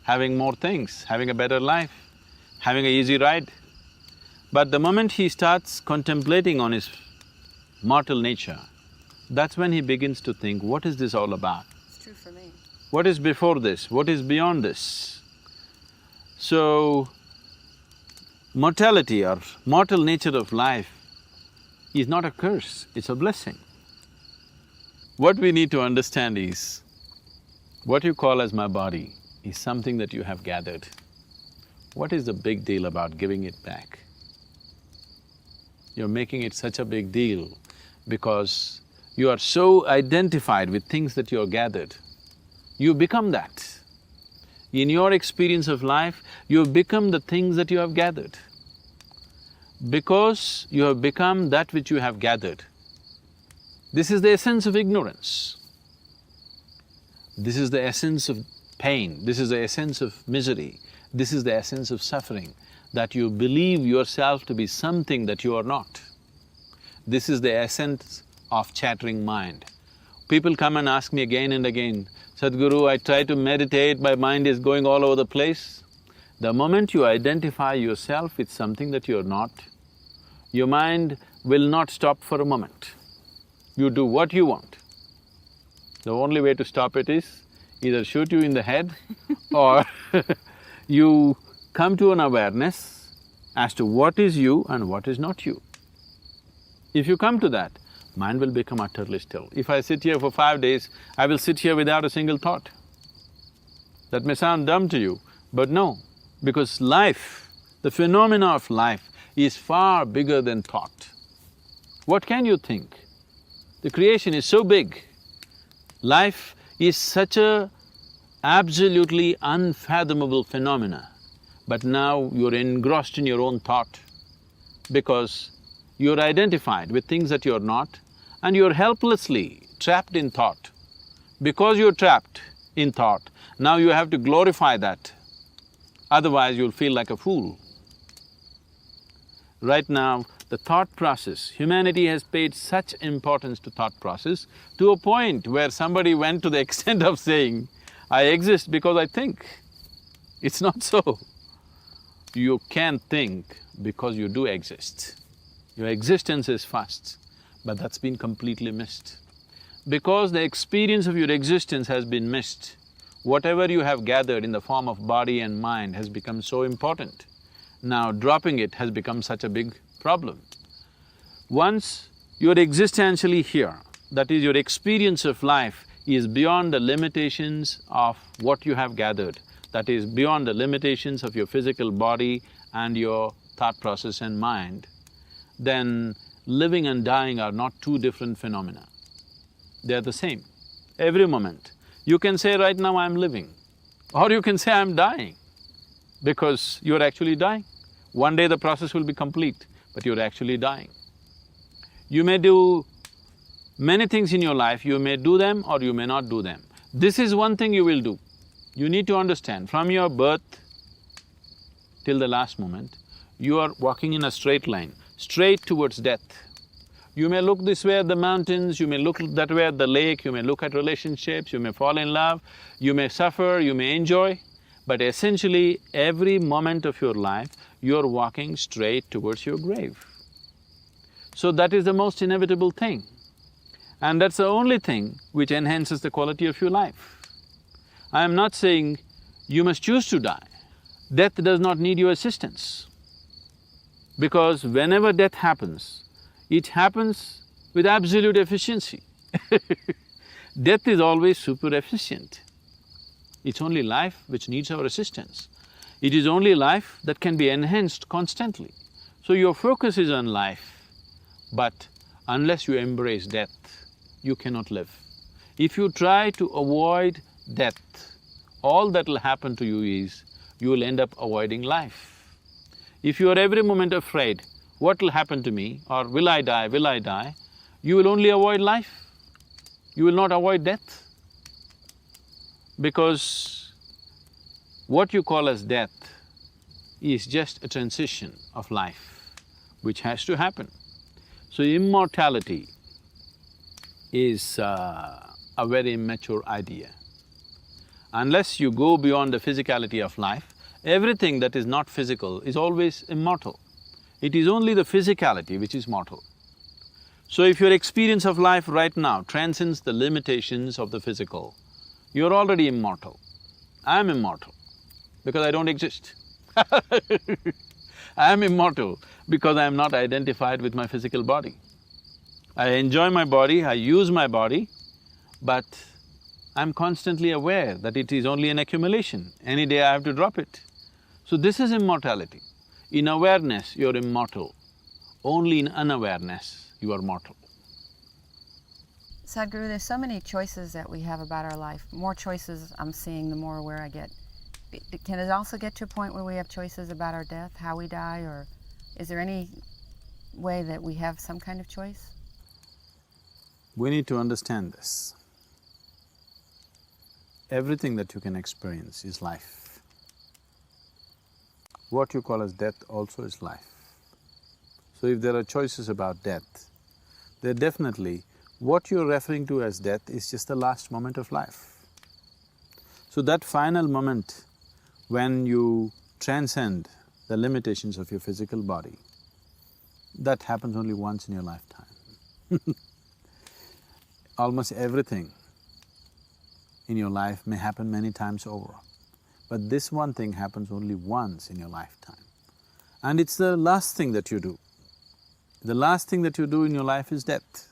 having more things, having a better life, having an easy ride. But the moment he starts contemplating on his mortal nature, that's when he begins to think, what is this all about? It's true for me. What is before this? What is beyond this? So, mortality or mortal nature of life is not a curse, it's a blessing. What we need to understand is, what you call as my body is something that you have gathered. What is the big deal about giving it back? You're making it such a big deal because you are so identified with things that you're gathered. You become that. In your experience of life, you become the things that you have gathered. Because you have become that which you have gathered, this is the essence of ignorance. This is the essence of pain, this is the essence of misery, this is the essence of suffering, that you believe yourself to be something that you are not. This is the essence of chattering mind. People come and ask me again and again, Sadhguru, I try to meditate, my mind is going all over the place. The moment you identify yourself with something that you're not, your mind will not stop for a moment. You do what you want. The only way to stop it is either shoot you in the head or you come to an awareness as to what is you and what is not you. If you come to that, mind will become utterly still. If I sit here for 5 days, I will sit here without a single thought. That may sound dumb to you, but no, because life, the phenomena of life is far bigger than thought. What can you think? The creation is so big. Life is such a absolutely unfathomable phenomena, but now you're engrossed in your own thought because you're identified with things that you're not and you're helplessly trapped in thought. Because you're trapped in thought, now you have to glorify that, otherwise you'll feel like a fool. Right now, the thought process, humanity has paid such importance to thought process to a point where somebody went to the extent of saying, I exist because I think. It's not so. You can think because you do exist. Your existence is first, but that's been completely missed. Because the experience of your existence has been missed, whatever you have gathered in the form of body and mind has become so important. Now dropping it has become such a big problem. Once you're existentially here, that is, your experience of life is beyond the limitations of what you have gathered, that is, beyond the limitations of your physical body and your thought process and mind, then living and dying are not two different phenomena. They're the same. Every moment, you can say, right now I'm living, or you can say I'm dying, because you're actually dying. One day the process will be complete, but you're actually dying. You may do many things in your life, you may do them or you may not do them. This is one thing you will do. You need to understand, from your birth till the last moment, you are walking in a straight line, straight towards death. You may look this way at the mountains, you may look that way at the lake, you may look at relationships, you may fall in love, you may suffer, you may enjoy, but essentially every moment of your life, you're walking straight towards your grave. So that is the most inevitable thing. And that's the only thing which enhances the quality of your life. I am not saying you must choose to die. Death does not need your assistance. Because whenever death happens, it happens with absolute efficiency. Death is always super efficient. It's only life which needs our assistance. It is only life that can be enhanced constantly. So your focus is on life, but unless you embrace death, you cannot live. If you try to avoid death, all that'll happen to you is, you will end up avoiding life. If you are every moment afraid, what will happen to me, or will I die, you will only avoid life. You will not avoid death. Because what you call as death is just a transition of life, which has to happen. So immortality is a very immature idea. Unless you go beyond the physicality of life, everything that is not physical is always immortal. It is only the physicality which is mortal. So if your experience of life right now transcends the limitations of the physical, you're already immortal. I'm immortal because I don't exist. I am immortal because I am not identified with my physical body. I enjoy my body, I use my body, but I'm constantly aware that it is only an accumulation. Any day I have to drop it. So this is immortality. In awareness, you're immortal. Only in unawareness, you are mortal. Sadhguru, there's so many choices that we have about our life. More choices I'm seeing, the more aware I get. Can it also get to a point where we have choices about our death, how we die, or is there any way that we have some kind of choice? We need to understand this. Everything that you can experience is life. What you call as death also is life. So if there are choices about death, they're definitely… what you're referring to as death is just the last moment of life. So that final moment when you transcend the limitations of your physical body, that happens only once in your lifetime. Almost everything in your life may happen many times over, but this one thing happens only once in your lifetime. And it's the last thing that you do. The last thing that you do in your life is death.